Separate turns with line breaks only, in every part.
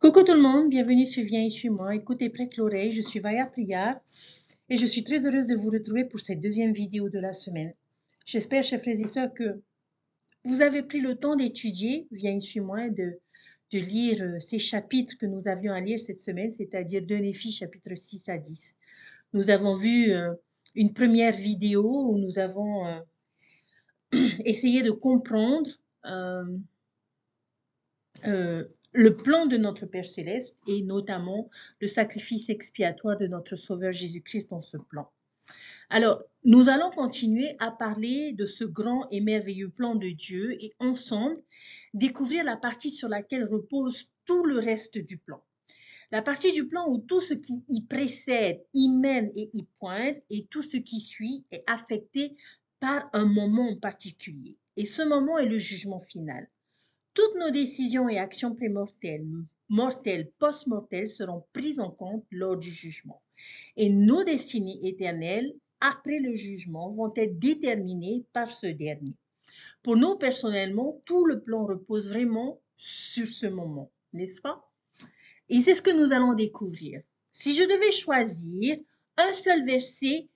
Coucou tout le monde, bienvenue sur Viens et suis-moi. Écoute et prête l'oreille, je suis Vaya Priya et je suis très heureuse de vous retrouver pour cette deuxième vidéo de la semaine. J'espère, chers frères et sœurs, que vous avez pris le temps d'étudier Viens et suis-moi et de lire ces chapitres que nous avions à lire cette semaine, c'est-à-dire de Néphi, chapitres 6 à 10. Nous avons vu une première vidéo où nous avons essayé de comprendre euh, le plan de notre Père céleste et notamment le sacrifice expiatoire de notre Sauveur Jésus-Christ dans ce plan. Alors, nous allons continuer à parler de ce grand et merveilleux plan de Dieu et ensemble découvrir la partie sur laquelle repose tout le reste du plan. La partie du plan où tout ce qui y précède, y mène et y pointe et tout ce qui suit est affecté par un moment en particulier. Et ce moment est le jugement final. Toutes nos décisions et actions prémortelles, mortelles, post-mortelles seront prises en compte lors du jugement. Et nos destinées éternelles, après le jugement, vont être déterminées par ce dernier. Pour nous, personnellement, tout le plan repose vraiment sur ce moment, n'est-ce pas? Et c'est ce que nous allons découvrir. Si je devais choisir un seul verset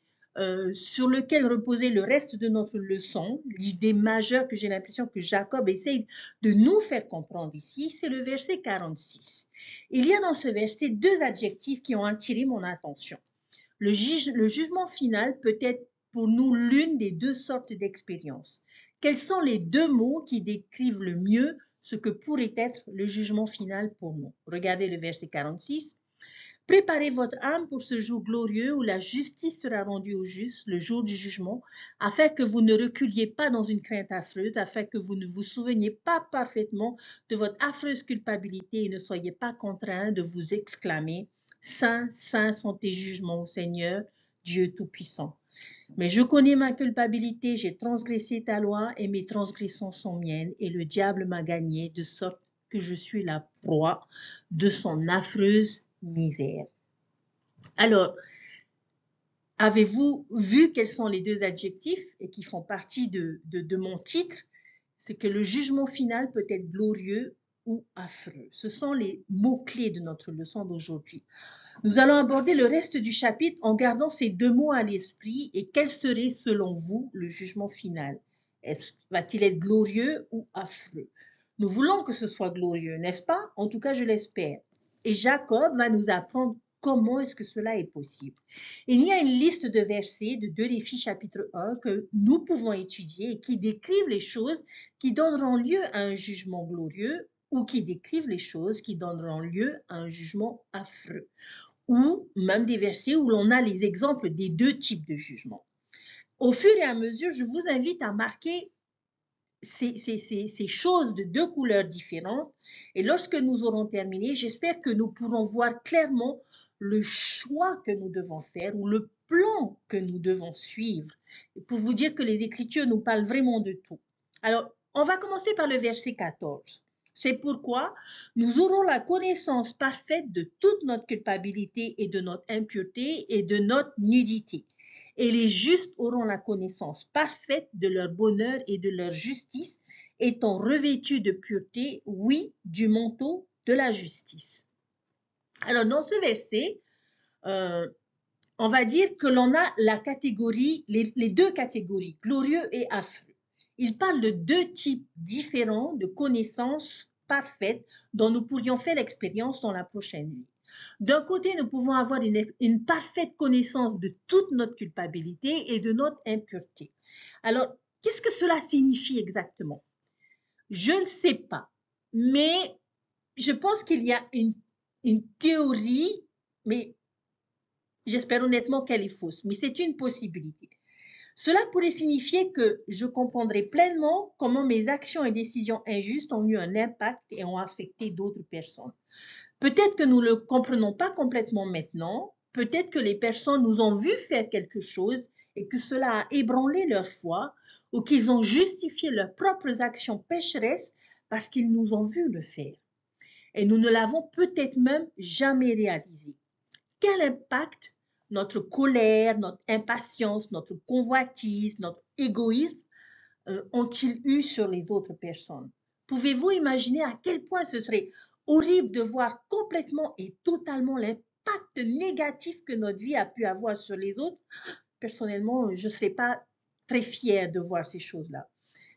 sur lequel reposer le reste de notre leçon, l'idée majeure que j'ai l'impression que Jacob essaye de nous faire comprendre ici, c'est le verset 46. Il y a dans ce verset deux adjectifs qui ont attiré mon attention. Le jugement final peut être pour nous l'une des deux sortes d'expériences. Quels sont les deux mots qui décrivent le mieux ce que pourrait être le jugement final pour nous? Regardez le verset 46. Préparez votre âme pour ce jour glorieux où la justice sera rendue aux justes, le jour du jugement, afin que vous ne reculiez pas dans une crainte affreuse, afin que vous ne vous souveniez pas parfaitement de votre affreuse culpabilité et ne soyez pas contraints de vous exclamer « Saint, saint sont tes jugements, Seigneur, Dieu Tout-Puissant. » Mais je connais ma culpabilité, j'ai transgressé ta loi et mes transgressions sont miennes et le diable m'a gagné de sorte que je suis la proie de son affreuse misère. Alors, avez-vous vu quels sont les deux adjectifs et qui font partie de mon titre? C'est que le jugement final peut être glorieux ou affreux. Ce sont les mots-clés de notre leçon d'aujourd'hui. Nous allons aborder le reste du chapitre en gardant ces deux mots à l'esprit et quel serait selon vous le jugement final? Va-t-il être glorieux ou affreux? Nous voulons que ce soit glorieux, n'est-ce pas? En tout cas, je l'espère. Et Jacob va nous apprendre comment est-ce que cela est possible. Il y a une liste de versets de 2 Néphi chapitre 1 que nous pouvons étudier et qui décrivent les choses qui donneront lieu à un jugement glorieux ou qui décrivent les choses qui donneront lieu à un jugement affreux, ou même des versets où l'on a les exemples des deux types de jugements. Au fur et à mesure, je vous invite à marquer ces choses de deux couleurs différentes et lorsque nous aurons terminé, j'espère que nous pourrons voir clairement le choix que nous devons faire ou le plan que nous devons suivre pour vous dire que les Écritures nous parlent vraiment de tout. Alors, on va commencer par le verset 14. C'est pourquoi nous aurons la connaissance parfaite de toute notre culpabilité et de notre impureté et de notre nudité. Et les justes auront la connaissance parfaite de leur bonheur et de leur justice, étant revêtus de pureté, oui, du manteau de la justice. Alors, dans ce verset, on va dire que l'on a la catégorie, les deux catégories, glorieux et affreux. Il parle de deux types différents de connaissances parfaites dont nous pourrions faire l'expérience dans la prochaine vie. D'un côté, nous pouvons avoir une parfaite connaissance de toute notre culpabilité et de notre impureté. Alors, qu'est-ce que cela signifie exactement? Je ne sais pas, mais je pense qu'il y a une théorie, mais j'espère honnêtement qu'elle est fausse, mais c'est une possibilité. Cela pourrait signifier que je comprendrai pleinement comment mes actions et décisions injustes ont eu un impact et ont affecté d'autres personnes. Peut-être que nous ne le comprenons pas complètement maintenant, peut-être que les personnes nous ont vu faire quelque chose et que cela a ébranlé leur foi ou qu'ils ont justifié leurs propres actions pécheresses parce qu'ils nous ont vu le faire. Et nous ne l'avons peut-être même jamais réalisé. Quel impact notre colère, notre impatience, notre convoitise, notre égoïsme ont-ils eu sur les autres personnes? Pouvez-vous imaginer à quel point ce serait horrible de voir complètement et totalement l'impact négatif que notre vie a pu avoir sur les autres. Personnellement, je ne serais pas très fière de voir ces choses-là.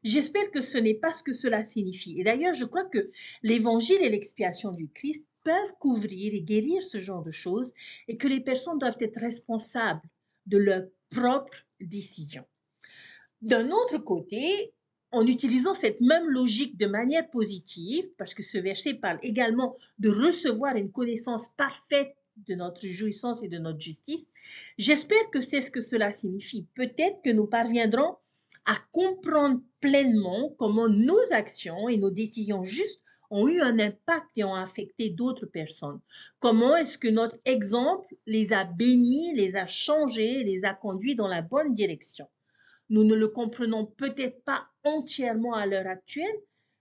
J'espère que ce n'est pas ce que cela signifie. Et d'ailleurs, je crois que l'évangile et l'expiation du Christ peuvent couvrir et guérir ce genre de choses et que les personnes doivent être responsables de leurs propres décisions. D'un autre côté, en utilisant cette même logique de manière positive, parce que ce verset parle également de recevoir une connaissance parfaite de notre jouissance et de notre justice, j'espère que c'est ce que cela signifie. Peut-être que nous parviendrons à comprendre pleinement comment nos actions et nos décisions justes ont eu un impact et ont affecté d'autres personnes. Comment est-ce que notre exemple les a bénis, les a changés, les a conduits dans la bonne direction. Nous ne le comprenons peut-être pas entièrement à l'heure actuelle,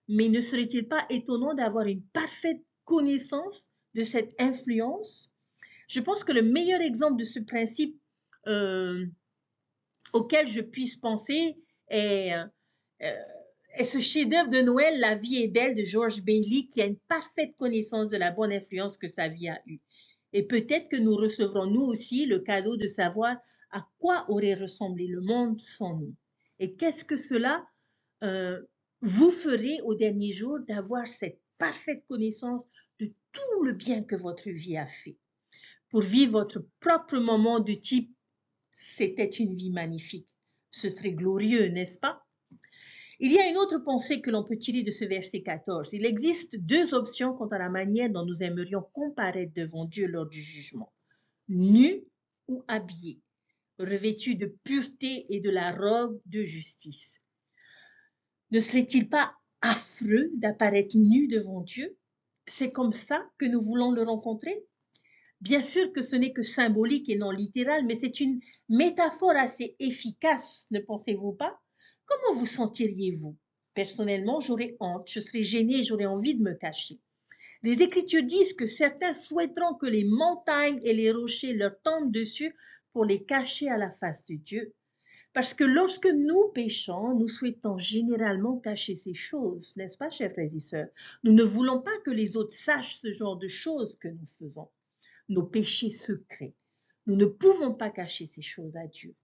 mais ne serait-il pas étonnant d'avoir une parfaite connaissance de cette influence? Je pense que le meilleur exemple de ce principe auquel je puisse penser est ce chef-d'œuvre de Noël, La vie est belle de George Bailey, qui a une parfaite connaissance de la bonne influence que sa vie a eue. Et peut-être que nous recevrons nous aussi le cadeau de savoir à quoi aurait ressemblé le monde sans nous. Et qu'est-ce que cela vous ferait au dernier jour d'avoir cette parfaite connaissance de tout le bien que votre vie a fait. Pour vivre votre propre moment de type « c'était une vie magnifique ». Ce serait glorieux, n'est-ce pas? Il y a une autre pensée que l'on peut tirer de ce verset 14. Il existe deux options quant à la manière dont nous aimerions comparaître devant Dieu lors du jugement. Nus ou habillés, revêtus de pureté et de la robe de justice. Ne serait-il pas affreux d'apparaître nus devant Dieu? C'est comme ça que nous voulons le rencontrer? Bien sûr que ce n'est que symbolique et non littéral, mais c'est une métaphore assez efficace, ne pensez-vous pas? Comment vous sentiriez-vous? Personnellement, j'aurais honte, je serais gênée, j'aurais envie de me cacher. Les Écritures disent que certains souhaiteront que les montagnes et les rochers leur tombent dessus pour les cacher à la face de Dieu. Parce que lorsque nous péchons, nous souhaitons généralement cacher ces choses, n'est-ce pas, chers frères et sœurs? Nous ne voulons pas que les autres sachent ce genre de choses que nous faisons, nos péchés secrets. Nous ne pouvons pas cacher ces choses à Dieu.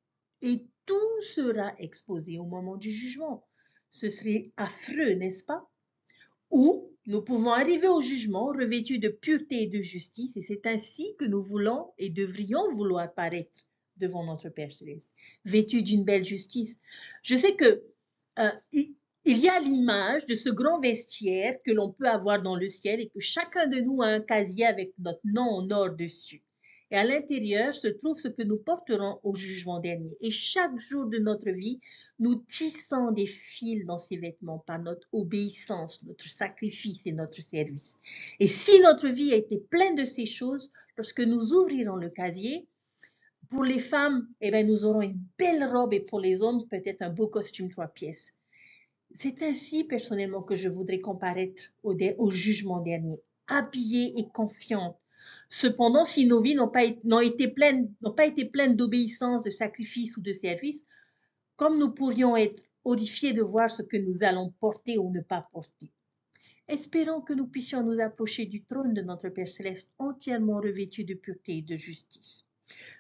Et tout sera exposé au moment du jugement. Ce serait affreux, n'est-ce pas? Ou nous pouvons arriver au jugement revêtus de pureté et de justice, et c'est ainsi que nous voulons et devrions vouloir paraître devant notre Père céleste, vêtus d'une belle justice. Je sais que il y a l'image de ce grand vestiaire que l'on peut avoir dans le ciel et que chacun de nous a un casier avec notre nom en or dessus. Et à l'intérieur se trouve ce que nous porterons au jugement dernier. Et chaque jour de notre vie, nous tissons des fils dans ces vêtements par notre obéissance, notre sacrifice et notre service. Et si notre vie a été pleine de ces choses, lorsque nous ouvrirons le casier, pour les femmes, eh bien, nous aurons une belle robe et pour les hommes, peut-être un beau costume 3 pièces. C'est ainsi, personnellement, que je voudrais comparaître au jugement dernier, habillée et confiante. Cependant, si nos vies n'ont pas été pleines d'obéissance, de sacrifice ou de service, comme nous pourrions être horrifiés de voir ce que nous allons porter ou ne pas porter. Espérons que nous puissions nous approcher du trône de notre Père Céleste entièrement revêtu de pureté et de justice.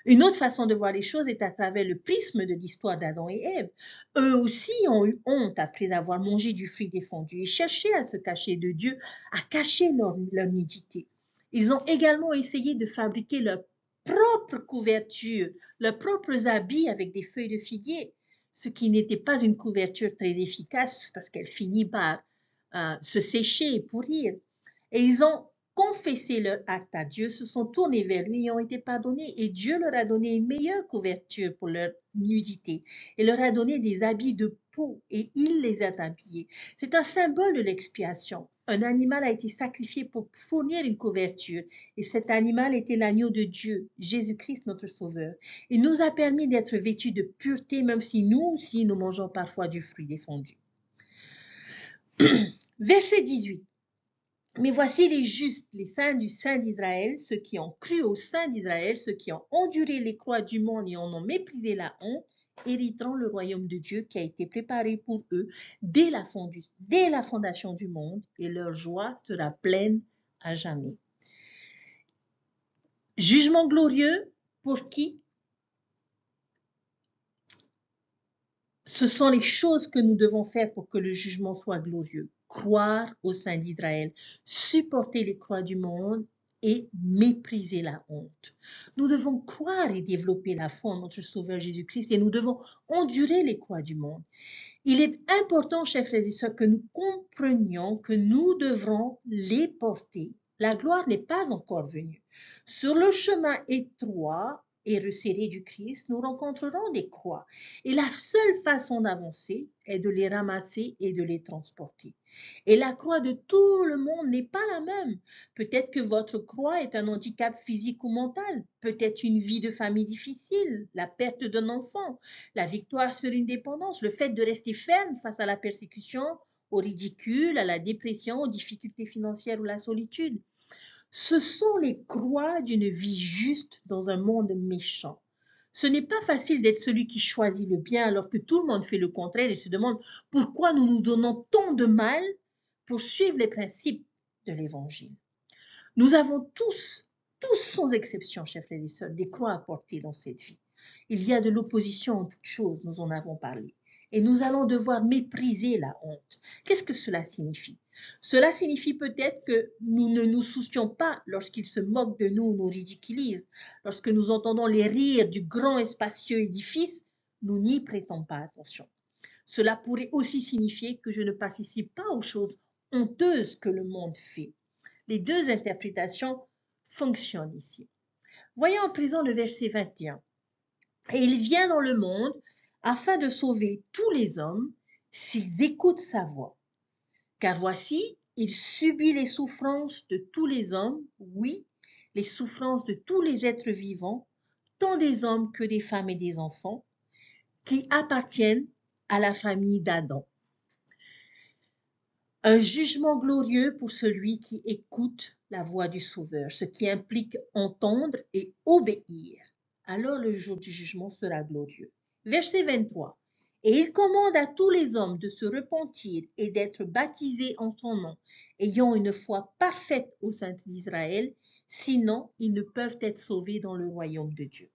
Une autre façon de voir les choses est à travers le prisme de l'histoire d'Adam et Ève. Eux aussi ont eu honte après avoir mangé du fruit défendu et cherché à se cacher de Dieu, à cacher leur nudité. Ils ont également essayé de fabriquer leur propre couverture, leurs propres habits avec des feuilles de figuier, ce qui n'était pas une couverture très efficace parce qu'elle finit par se sécher et pourrir. Et ils ont confessé leur acte à Dieu, se sont tournés vers lui et ont été pardonnés. Et Dieu leur a donné une meilleure couverture pour leur nudité et leur a donné des habits de peau et il les a habillés. C'est un symbole de l'expiation. Un animal a été sacrifié pour fournir une couverture et cet animal était l'agneau de Dieu, Jésus-Christ notre Sauveur. Il nous a permis d'être vêtus de pureté même si nous aussi nous mangeons parfois du fruit défendu. Verset 18. Mais voici les justes, les saints du Saint d'Israël, ceux qui ont cru au Saint d'Israël, ceux qui ont enduré les croix du monde et en ont méprisé la honte, hériteront le royaume de Dieu qui a été préparé pour eux dès la fondation du monde, et leur joie sera pleine à jamais. Jugement glorieux, pour qui? Ce sont les choses que nous devons faire pour que le jugement soit glorieux. Croire au Saint d'Israël, supporter les croix du monde et mépriser la honte. Nous devons croire et développer la foi en notre Sauveur Jésus-Christ et nous devons endurer les croix du monde. Il est important, chers frères et sœurs, que nous comprenions que nous devrons les porter. La gloire n'est pas encore venue. Sur le chemin étroit et resserré du Christ, nous rencontrerons des croix. Et la seule façon d'avancer est de les ramasser et de les transporter. Et la croix de tout le monde n'est pas la même. Peut-être que votre croix est un handicap physique ou mental, peut-être une vie de famille difficile, la perte d'un enfant, la victoire sur une dépendance, le fait de rester ferme face à la persécution, au ridicule, à la dépression, aux difficultés financières ou la solitude. Ce sont les croix d'une vie juste dans un monde méchant. Ce n'est pas facile d'être celui qui choisit le bien alors que tout le monde fait le contraire et se demande pourquoi nous nous donnons tant de mal pour suivre les principes de l'Évangile. Nous avons tous sans exception, chers frères et sœurs, des croix à porter dans cette vie. Il y a de l'opposition en toutes choses, nous en avons parlé. Et nous allons devoir mépriser la honte. Qu'est-ce que cela signifie? Cela signifie peut-être que nous ne nous soucions pas lorsqu'ils se moquent de nous ou nous ridiculisent. Lorsque nous entendons les rires du grand et spacieux édifice, nous n'y prêtons pas attention. Cela pourrait aussi signifier que je ne participe pas aux choses honteuses que le monde fait. Les deux interprétations fonctionnent ici. Voyons en présent le verset 21. Et il vient dans le monde afin de sauver tous les hommes s'ils écoutent sa voix. Car voici, il subit les souffrances de tous les hommes, oui, les souffrances de tous les êtres vivants, tant des hommes que des femmes et des enfants, qui appartiennent à la famille d'Adam. Un jugement glorieux pour celui qui écoute la voix du Sauveur, ce qui implique entendre et obéir. Alors le jour du jugement sera glorieux. Verset 23. Et il commande à tous les hommes de se repentir et d'être baptisés en son nom, ayant une foi parfaite au sein d'Israël, sinon ils ne peuvent être sauvés dans le royaume de Dieu.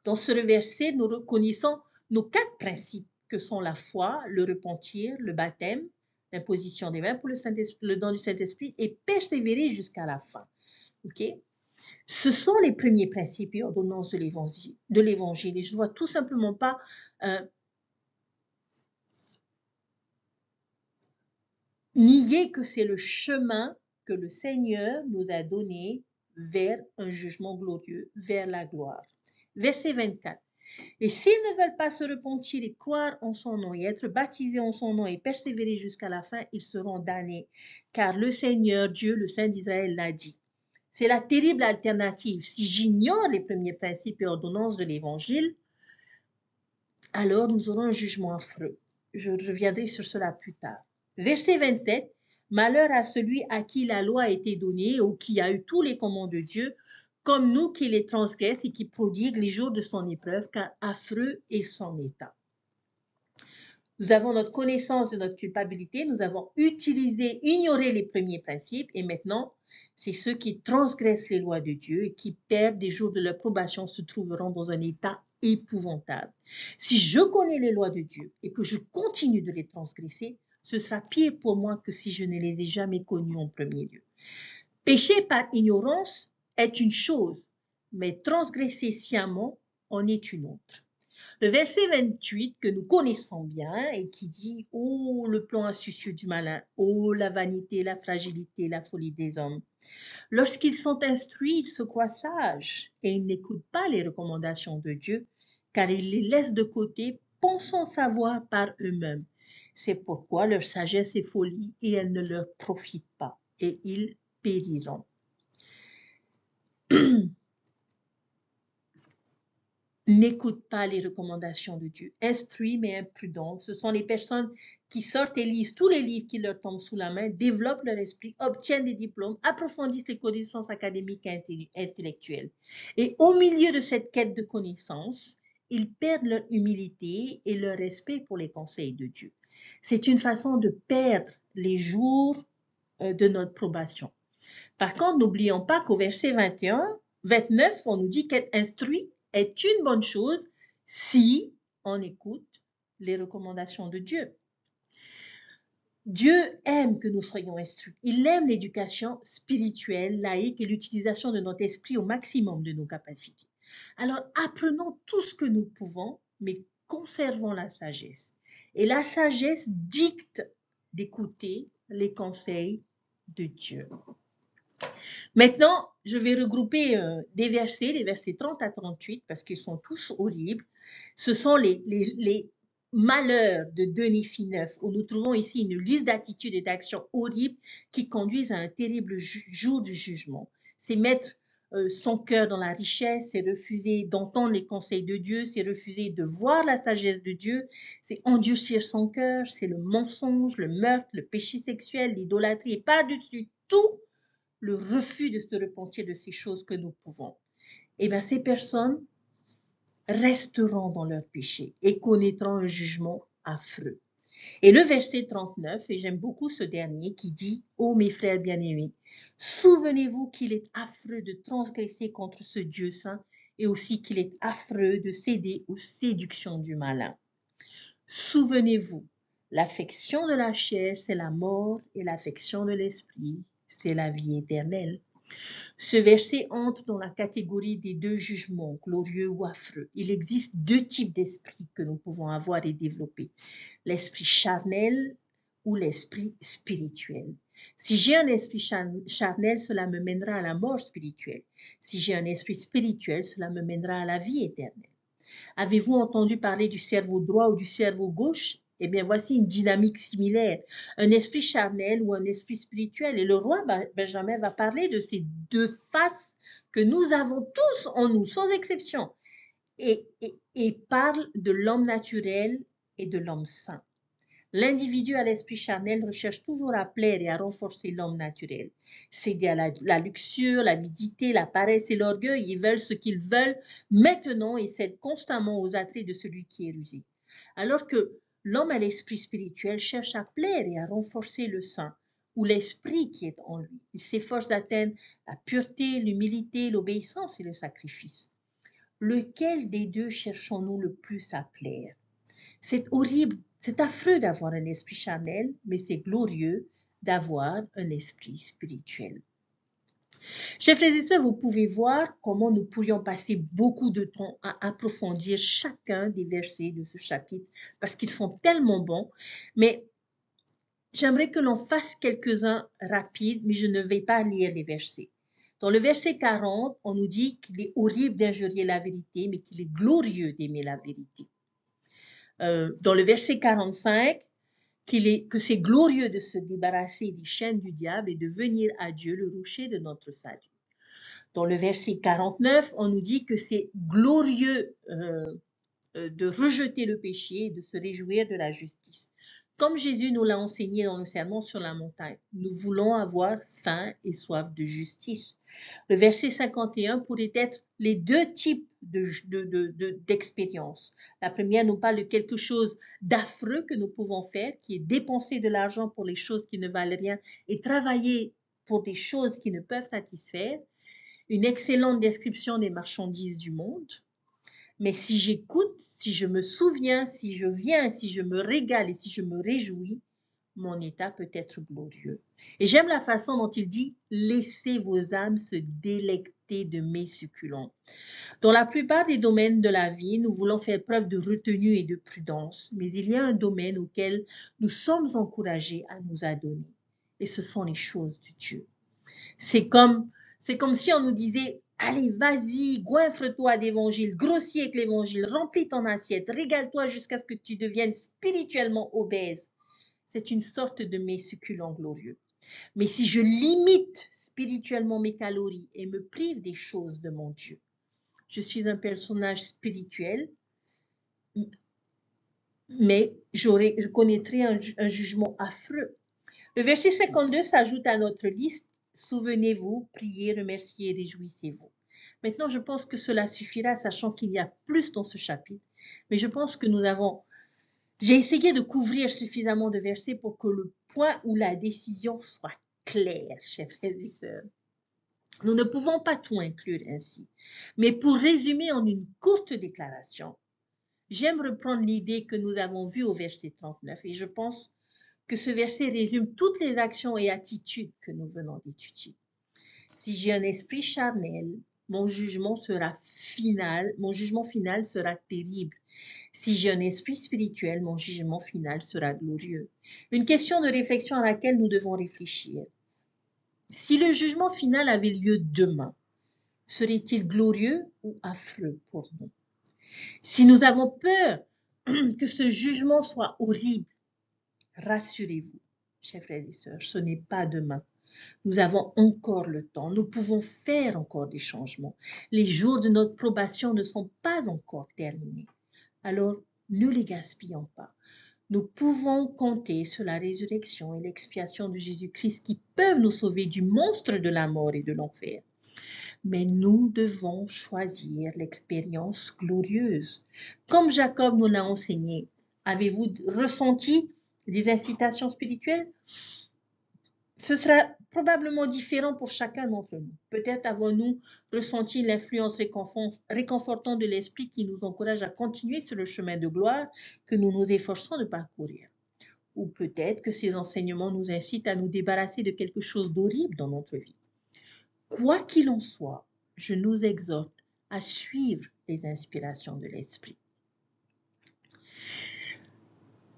Dans ce verset, nous reconnaissons nos 4 principes que sont la foi, le repentir, le baptême, l'imposition des mains pour le don du Saint-Esprit et persévérer jusqu'à la fin. Okay? Ce sont les premiers principes et ordonnances de l'Évangile et je ne vois tout simplement pas nier que c'est le chemin que le Seigneur nous a donné vers un jugement glorieux, vers la gloire. Verset 24. Et s'ils ne veulent pas se repentir et croire en son nom et être baptisés en son nom et persévérer jusqu'à la fin, ils seront damnés. Car le Seigneur Dieu, le Saint d'Israël, l'a dit. C'est la terrible alternative. Si j'ignore les premiers principes et ordonnances de l'Évangile, alors nous aurons un jugement affreux. Je reviendrai sur cela plus tard. Verset 27. Malheur à celui à qui la loi a été donnée ou qui a eu tous les commandements de Dieu, comme nous qui les transgresse et qui prodigue les jours de son épreuve, car affreux est son état. Nous avons notre connaissance de notre culpabilité, nous avons ignoré les premiers principes et maintenant, c'est ceux qui transgressent les lois de Dieu et qui perdent des jours de leur probation se trouveront dans un état épouvantable. Si je connais les lois de Dieu et que je continue de les transgresser, ce sera pire pour moi que si je ne les ai jamais connues en premier lieu. Pécher par ignorance est une chose, mais transgresser sciemment en est une autre. Le verset 28 que nous connaissons bien et qui dit « Oh, le plan astucieux du malin, oh, la vanité, la fragilité, la folie des hommes ». Lorsqu'ils sont instruits, ils se croient sages et ils n'écoutent pas les recommandations de Dieu car ils les laissent de côté, pensant savoir par eux-mêmes. C'est pourquoi leur sagesse est folie et elle ne leur profite pas et ils périront. N'écoute pas les recommandations de Dieu. Instruits mais imprudents, ce sont les personnes qui sortent et lisent tous les livres qui leur tombent sous la main, développent leur esprit, obtiennent des diplômes, approfondissent les connaissances académiques et intellectuelles. Et au milieu de cette quête de connaissances, ils perdent leur humilité et leur respect pour les conseils de Dieu. C'est une façon de perdre les jours de notre probation. Par contre, n'oublions pas qu'au verset 29, on nous dit qu'être instruit est une bonne chose si on écoute les recommandations de Dieu. Dieu aime que nous soyons instruits. Il aime l'éducation spirituelle, laïque et l'utilisation de notre esprit au maximum de nos capacités. Alors, apprenons tout ce que nous pouvons, mais conservons la sagesse. Et la sagesse dicte d'écouter les conseils de Dieu. Maintenant, je vais regrouper des versets, les versets 30 à 38, parce qu'ils sont tous horribles. Ce sont les malheurs de 2 Néphi 9, où nous trouvons ici une liste d'attitudes et d'actions horribles qui conduisent à un terrible jour du jugement. C'est mettre son cœur dans la richesse, c'est refuser d'entendre les conseils de Dieu, c'est refuser de voir la sagesse de Dieu, c'est endurcir son cœur, c'est le mensonge, le meurtre, le péché sexuel, l'idolâtrie, et par-dessus tout, le refus de se repentir de ces choses que nous pouvons. Eh bien, ces personnes resteront dans leur péché et connaîtront un jugement affreux. Et le verset 39, et j'aime beaucoup ce dernier qui dit « Ô mes frères bien-aimés, souvenez-vous qu'il est affreux de transgresser contre ce Dieu saint et aussi qu'il est affreux de céder aux séductions du malin. Souvenez-vous, l'affection de la chair, c'est la mort et l'affection de l'esprit, c'est la vie éternelle. » Ce verset entre dans la catégorie des deux jugements, glorieux ou affreux. Il existe deux types d'esprit que nous pouvons avoir et développer. L'esprit charnel ou l'esprit spirituel. Si j'ai un esprit charnel, cela me mènera à la mort spirituelle. Si j'ai un esprit spirituel, cela me mènera à la vie éternelle. Avez-vous entendu parler du cerveau droit ou du cerveau gauche? Eh bien, voici une dynamique similaire. Un esprit charnel ou un esprit spirituel. Et le roi Benjamin va parler de ces deux faces que nous avons tous en nous, sans exception. Et parle de l'homme naturel et de l'homme saint. L'individu à l'esprit charnel recherche toujours à plaire et à renforcer l'homme naturel. Céder à la luxure, l'avidité, la paresse et l'orgueil, ils veulent ce qu'ils veulent maintenant et cèdent constamment aux attraits de celui qui est rusé. Alors que l'homme à l'esprit spirituel cherche à plaire et à renforcer le saint ou l'esprit qui est en lui. Il s'efforce d'atteindre la pureté, l'humilité, l'obéissance et le sacrifice. Lequel des deux cherchons-nous le plus à plaire? C'est horrible, c'est affreux d'avoir un esprit charnel, mais c'est glorieux d'avoir un esprit spirituel. Chers frères et sœurs, vous pouvez voir comment nous pourrions passer beaucoup de temps à approfondir chacun des versets de ce chapitre, parce qu'ils sont tellement bons, mais j'aimerais que l'on fasse quelques-uns rapides, mais je ne vais pas lire les versets. Dans le verset 40, on nous dit qu'il est horrible d'injurier la vérité, mais qu'il est glorieux d'aimer la vérité. Dans le verset 45, que c'est glorieux de se débarrasser des chaînes du diable et de venir à Dieu, le rocher de notre salut. Dans le verset 49, on nous dit que c'est glorieux de rejeter le péché et de se réjouir de la justice. Comme Jésus nous l'a enseigné dans le sermon sur la montagne, nous voulons avoir faim et soif de justice. Le verset 51 pourrait être les deux types d'expériences. La première nous parle de quelque chose d'affreux que nous pouvons faire, qui est dépenser de l'argent pour les choses qui ne valent rien et travailler pour des choses qui ne peuvent satisfaire. Une excellente description des marchandises du monde. Mais si j'écoute, si je me souviens, si je viens, si je me régale et si je me réjouis, mon état peut être glorieux. Et j'aime la façon dont il dit « Laissez vos âmes se délecter de mes succulents ». Dans la plupart des domaines de la vie, nous voulons faire preuve de retenue et de prudence, mais il y a un domaine auquel nous sommes encouragés à nous adonner, et ce sont les choses de Dieu. C'est comme si on nous disait « Allez, vas-y, goinfre-toi d'évangile, grossis avec l'évangile, remplis ton assiette, régale-toi jusqu'à ce que tu deviennes spirituellement obèse. » C'est une sorte de mets succulent glorieux. Mais si je limite spirituellement mes calories et me prive des choses de mon Dieu, je suis un personnage spirituel, mais je connaîtrai un jugement affreux. Le verset 52 s'ajoute à notre liste. Souvenez-vous, priez, remerciez, réjouissez-vous. Maintenant, je pense que cela suffira, sachant qu'il y a plus dans ce chapitre. Mais je pense que j'ai essayé de couvrir suffisamment de versets pour que le point ou la décision soit claire, chers frères et sœurs. Nous ne pouvons pas tout inclure ainsi. Mais pour résumer en une courte déclaration, j'aime reprendre l'idée que nous avons vue au verset 39 et je pense que ce verset résume toutes les actions et attitudes que nous venons d'étudier. Si j'ai un esprit charnel, mon jugement final sera terrible. Si j'ai un esprit spirituel, mon jugement final sera glorieux. Une question de réflexion à laquelle nous devons réfléchir. Si le jugement final avait lieu demain, serait-il glorieux ou affreux pour nous? Si nous avons peur que ce jugement soit horrible, rassurez-vous, chers frères et sœurs, ce n'est pas demain. Nous avons encore le temps. Nous pouvons faire encore des changements. Les jours de notre probation ne sont pas encore terminés. Alors, ne les gaspillons pas. Nous pouvons compter sur la résurrection et l'expiation de Jésus-Christ qui peuvent nous sauver du monstre de la mort et de l'enfer. Mais nous devons choisir l'expérience glorieuse. Comme Jacob nous l'a enseigné, avez-vous ressenti des incitations spirituelles? Ce sera probablement différent pour chacun d'entre nous. Peut-être avons-nous ressenti l'influence réconfortante de l'Esprit qui nous encourage à continuer sur le chemin de gloire que nous nous efforçons de parcourir. Ou peut-être que ces enseignements nous incitent à nous débarrasser de quelque chose d'horrible dans notre vie. Quoi qu'il en soit, je nous exhorte à suivre les inspirations de l'Esprit.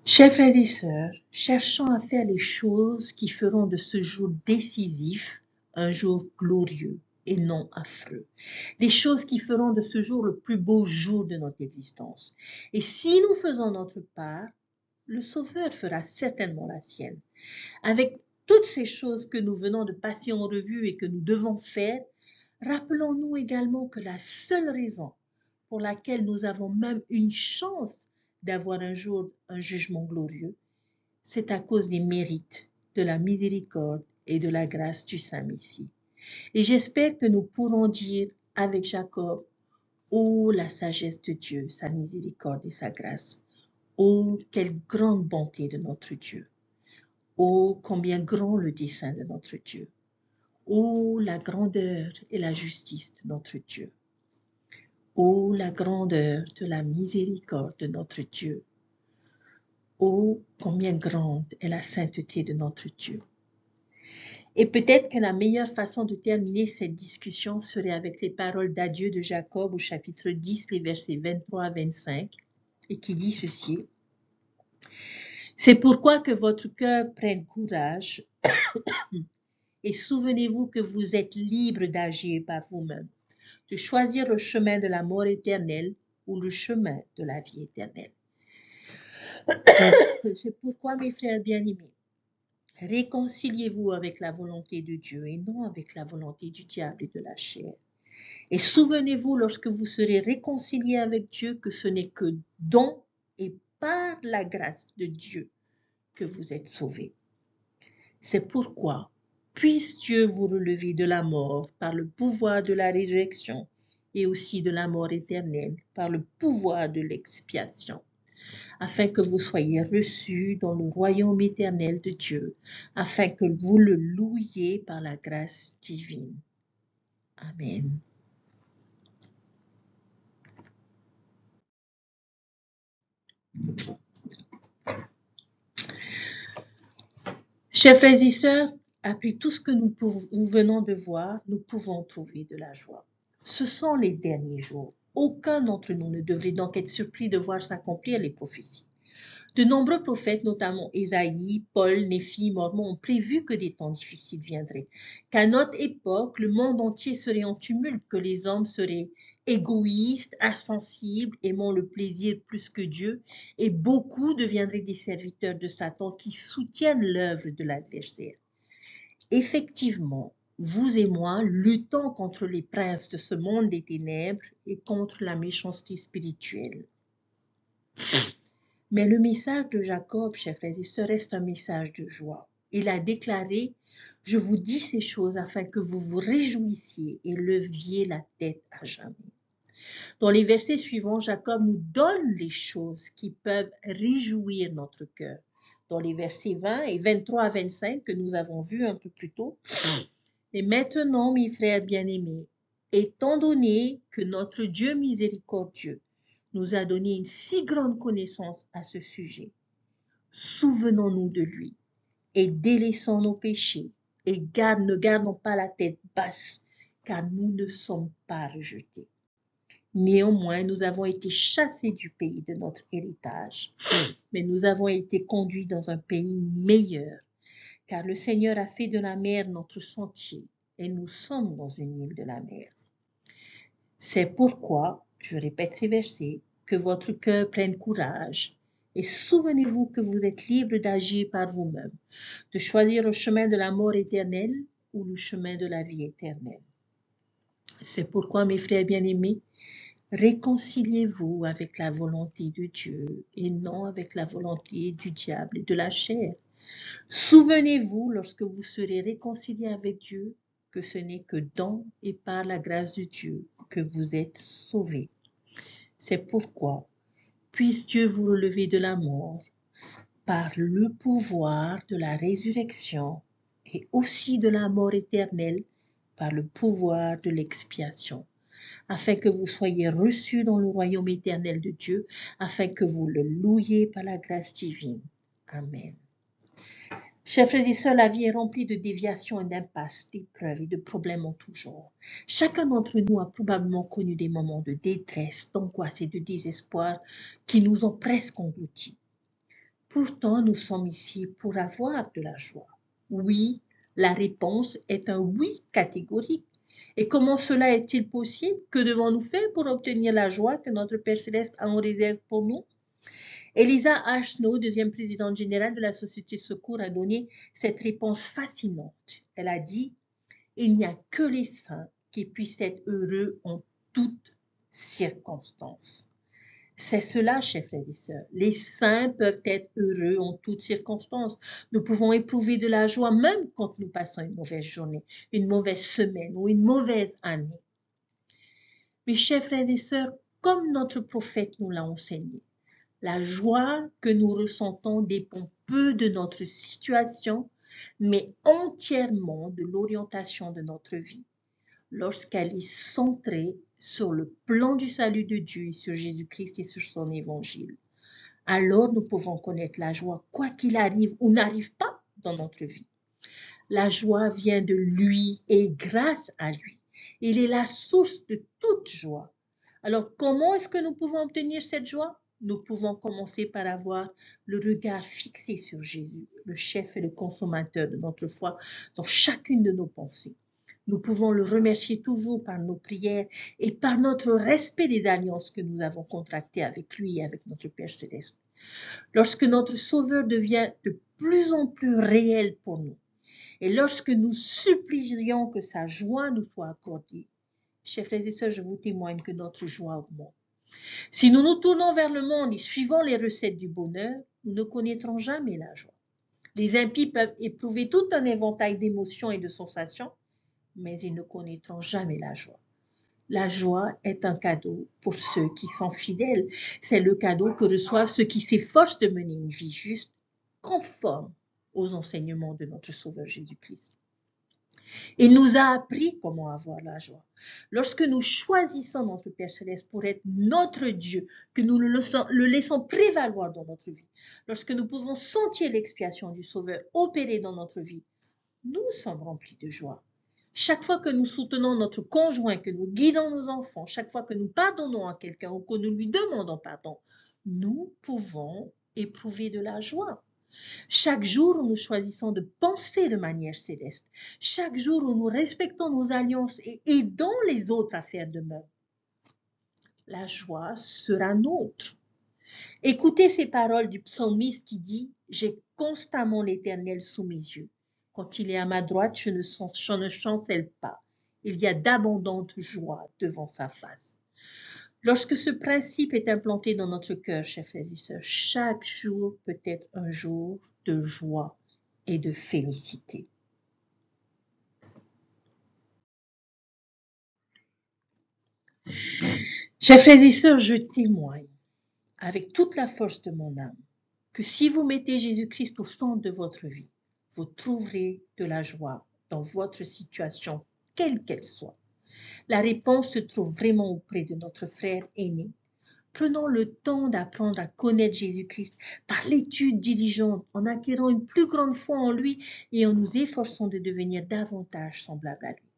Chers frères et sœurs, cherchons à faire les choses qui feront de ce jour décisif un jour glorieux et non affreux. Des choses qui feront de ce jour le plus beau jour de notre existence. Et si nous faisons notre part, le Sauveur fera certainement la sienne. Avec toutes ces choses que nous venons de passer en revue et que nous devons faire, rappelons-nous également que la seule raison pour laquelle nous avons même une chance d'avoir un jour un jugement glorieux, c'est à cause des mérites, de la miséricorde et de la grâce du Saint-Messie. Et j'espère que nous pourrons dire avec Jacob, ô la sagesse de Dieu, sa miséricorde et sa grâce, ô quelle grande bonté de notre Dieu, ô combien grand le dessein de notre Dieu, ô la grandeur et la justice de notre Dieu. Ô la grandeur de la miséricorde de notre Dieu. Ô combien grande est la sainteté de notre Dieu. Et peut-être que la meilleure façon de terminer cette discussion serait avec les paroles d'adieu de Jacob au chapitre 10, les versets 23 à 25, et qui dit ceci. C'est pourquoi que votre cœur prenne courage et souvenez-vous que vous êtes libre d'agir par vous-même, de choisir le chemin de la mort éternelle ou le chemin de la vie éternelle. C'est pourquoi, mes frères bien-aimés, réconciliez-vous avec la volonté de Dieu et non avec la volonté du diable et de la chair. Et souvenez-vous, lorsque vous serez réconciliés avec Dieu, que ce n'est que don et par la grâce de Dieu que vous êtes sauvés. C'est pourquoi, puisse Dieu vous relever de la mort par le pouvoir de la résurrection et aussi de la mort éternelle par le pouvoir de l'expiation, afin que vous soyez reçus dans le royaume éternel de Dieu, afin que vous le louiez par la grâce divine. Amen. Chers frères et sœurs, après tout ce que nous venons de voir, nous pouvons trouver de la joie. Ce sont les derniers jours. Aucun d'entre nous ne devrait donc être surpris de voir s'accomplir les prophéties. De nombreux prophètes, notamment Ésaïe, Paul, Néphi, Mormon, ont prévu que des temps difficiles viendraient, qu'à notre époque, le monde entier serait en tumulte, que les hommes seraient égoïstes, insensibles, aimant le plaisir plus que Dieu, et beaucoup deviendraient des serviteurs de Satan qui soutiennent l'œuvre de l'adversaire. Effectivement, vous et moi luttons contre les princes de ce monde des ténèbres et contre la méchanceté spirituelle. Mais le message de Jacob, chers frères et sœurs, reste un message de joie. Il a déclaré, « Je vous dis ces choses afin que vous vous réjouissiez et leviez la tête à jamais. » Dans les versets suivants, Jacob nous donne les choses qui peuvent réjouir notre cœur. Dans les versets 20 et 23 à 25 que nous avons vus un peu plus tôt, Et maintenant, mes frères bien-aimés, étant donné que notre Dieu miséricordieux nous a donné une si grande connaissance à ce sujet, souvenons-nous de lui et délaissons nos péchés et ne gardons pas la tête basse, car nous ne sommes pas rejetés. Néanmoins, nous avons été chassés du pays de notre héritage, mais nous avons été conduits dans un pays meilleur, car le Seigneur a fait de la mer notre sentier, et nous sommes dans une île de la mer. C'est pourquoi, je répète ces versets, que votre cœur prenne courage, et souvenez-vous que vous êtes libre d'agir par vous-même, de choisir le chemin de la mort éternelle ou le chemin de la vie éternelle. C'est pourquoi, mes frères bien-aimés, réconciliez-vous avec la volonté de Dieu et non avec la volonté du diable et de la chair. Souvenez-vous, lorsque vous serez réconciliés avec Dieu, que ce n'est que dans et par la grâce de Dieu que vous êtes sauvés. C'est pourquoi, puisse Dieu vous relever de la mort par le pouvoir de la résurrection et aussi de la mort éternelle par le pouvoir de l'expiation, afin que vous soyez reçus dans le royaume éternel de Dieu, afin que vous le louiez par la grâce divine. Amen. Chers frères et sœurs, la vie est remplie de déviations et d'impasses, d'épreuves et de problèmes en tout genre. Chacun d'entre nous a probablement connu des moments de détresse, d'angoisse et de désespoir qui nous ont presque engloutis. Pourtant, nous sommes ici pour avoir de la joie. Oui, la réponse est un oui catégorique. Et comment cela est-il possible? Que devons-nous faire pour obtenir la joie que notre Père Céleste a en réserve pour nous? Eliza Ashno, deuxième présidente générale de la Société de secours, a donné cette réponse fascinante. Elle a dit « Il n'y a que les saints qui puissent être heureux en toutes circonstances. » C'est cela, chers frères et sœurs. Les saints peuvent être heureux en toutes circonstances. Nous pouvons éprouver de la joie même quand nous passons une mauvaise journée, une mauvaise semaine ou une mauvaise année. Mes chers frères et sœurs, comme notre prophète nous l'a enseigné, la joie que nous ressentons dépend peu de notre situation, mais entièrement de l'orientation de notre vie, lorsqu'elle est centrée sur le plan du salut de Dieu, sur Jésus-Christ et sur son évangile. Alors nous pouvons connaître la joie, quoi qu'il arrive ou n'arrive pas dans notre vie. La joie vient de lui et grâce à lui. Il est la source de toute joie. Alors comment est-ce que nous pouvons obtenir cette joie? Nous pouvons commencer par avoir le regard fixé sur Jésus, le chef et le consommateur de notre foi, dans chacune de nos pensées. Nous pouvons le remercier toujours par nos prières et par notre respect des alliances que nous avons contractées avec lui et avec notre Père Céleste. Lorsque notre Sauveur devient de plus en plus réel pour nous, et lorsque nous supplions que sa joie nous soit accordée, chers frères et sœurs, je vous témoigne que notre joie augmente. Si nous nous tournons vers le monde et suivons les recettes du bonheur, nous ne connaîtrons jamais la joie. Les impies peuvent éprouver tout un éventail d'émotions et de sensations, mais ils ne connaîtront jamais la joie. La joie est un cadeau pour ceux qui sont fidèles. C'est le cadeau que reçoivent ceux qui s'efforcent de mener une vie juste, conforme aux enseignements de notre Sauveur Jésus-Christ. Il nous a appris comment avoir la joie. Lorsque nous choisissons notre Père Céleste pour être notre Dieu, que nous le laissons prévaloir dans notre vie, lorsque nous pouvons sentir l'expiation du Sauveur opérer dans notre vie, nous sommes remplis de joie. Chaque fois que nous soutenons notre conjoint, que nous guidons nos enfants, chaque fois que nous pardonnons à quelqu'un ou que nous lui demandons pardon, nous pouvons éprouver de la joie. Chaque jour où nous choisissons de penser de manière céleste, chaque jour où nous respectons nos alliances et aidons les autres à faire de même, la joie sera nôtre. Écoutez ces paroles du psalmiste qui dit « J'ai constamment l'Éternel sous mes yeux. Quand il est à ma droite, je ne chancelle pas. Il y a d'abondantes joies devant sa face. » Lorsque ce principe est implanté dans notre cœur, chers frères et sœurs, chaque jour peut être un jour de joie et de félicité. Chers frères et sœurs, je témoigne avec toute la force de mon âme que si vous mettez Jésus-Christ au centre de votre vie, vous trouverez de la joie dans votre situation, quelle qu'elle soit. La réponse se trouve vraiment auprès de notre frère aîné. Prenons le temps d'apprendre à connaître Jésus-Christ par l'étude diligente, en acquérant une plus grande foi en lui et en nous efforçant de devenir davantage semblables à lui.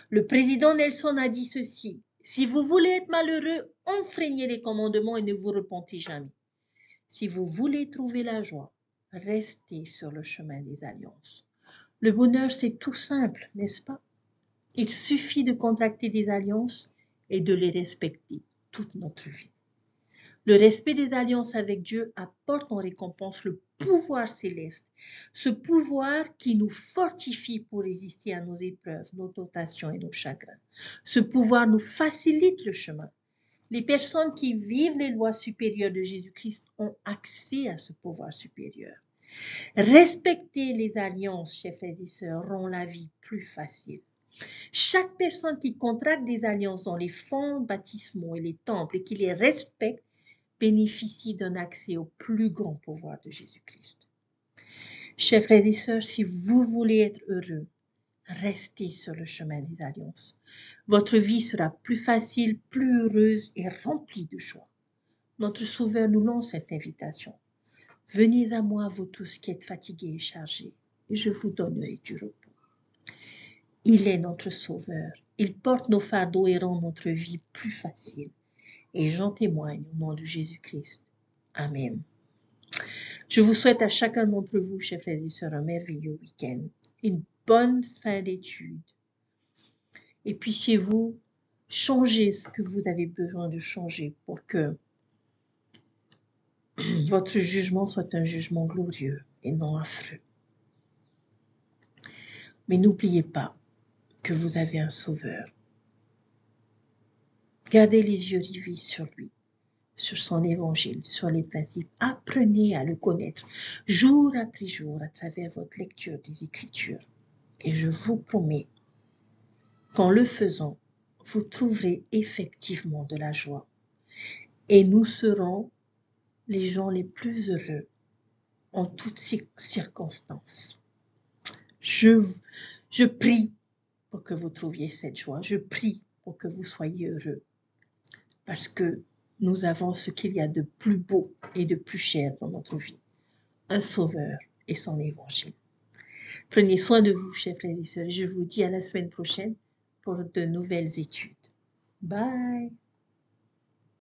Le président Nelson a dit ceci: « Si vous voulez être malheureux, enfreignez les commandements et ne vous repentez jamais. Si vous voulez trouver la joie, restez sur le chemin des alliances. » Le bonheur, c'est tout simple, n'est-ce pas? Il suffit de contracter des alliances et de les respecter toute notre vie. Le respect des alliances avec Dieu apporte en récompense le pouvoir céleste, ce pouvoir qui nous fortifie pour résister à nos épreuves, nos tentations et nos chagrins. Ce pouvoir nous facilite le chemin. Les personnes qui vivent les lois supérieures de Jésus-Christ ont accès à ce pouvoir supérieur. Respecter les alliances, chers frères et sœurs, rend la vie plus facile. Chaque personne qui contracte des alliances dans les fonds baptismaux et les temples et qui les respecte bénéficie d'un accès au plus grand pouvoir de Jésus-Christ. Chers frères et sœurs, si vous voulez être heureux, restez sur le chemin des alliances. Votre vie sera plus facile, plus heureuse et remplie de joie. Notre Sauveur nous lance cette invitation. Venez à moi, vous tous qui êtes fatigués et chargés, et je vous donnerai du repos. Il est notre Sauveur. Il porte nos fardeaux et rend notre vie plus facile. Et j'en témoigne au nom de Jésus-Christ. Amen. Je vous souhaite à chacun d'entre vous, chers frères et sœurs, un merveilleux week-end, une bonne fin d'études. Et puissiez-vous changer ce que vous avez besoin de changer pour que votre jugement soit un jugement glorieux et non affreux. Mais n'oubliez pas que vous avez un Sauveur. Gardez les yeux rivés sur lui, sur son évangile, sur les principes. Apprenez à le connaître jour après jour à travers votre lecture des Écritures. Et je vous promets qu'en le faisant, vous trouverez effectivement de la joie. Et nous serons les gens les plus heureux en toutes circonstances. Je prie pour que vous trouviez cette joie. Je prie pour que vous soyez heureux. Parce que nous avons ce qu'il y a de plus beau et de plus cher dans notre vie. Un Sauveur et son évangile. Prenez soin de vous, chers frères et sœurs. Je vous dis à la semaine prochaine pour de nouvelles études. Bye!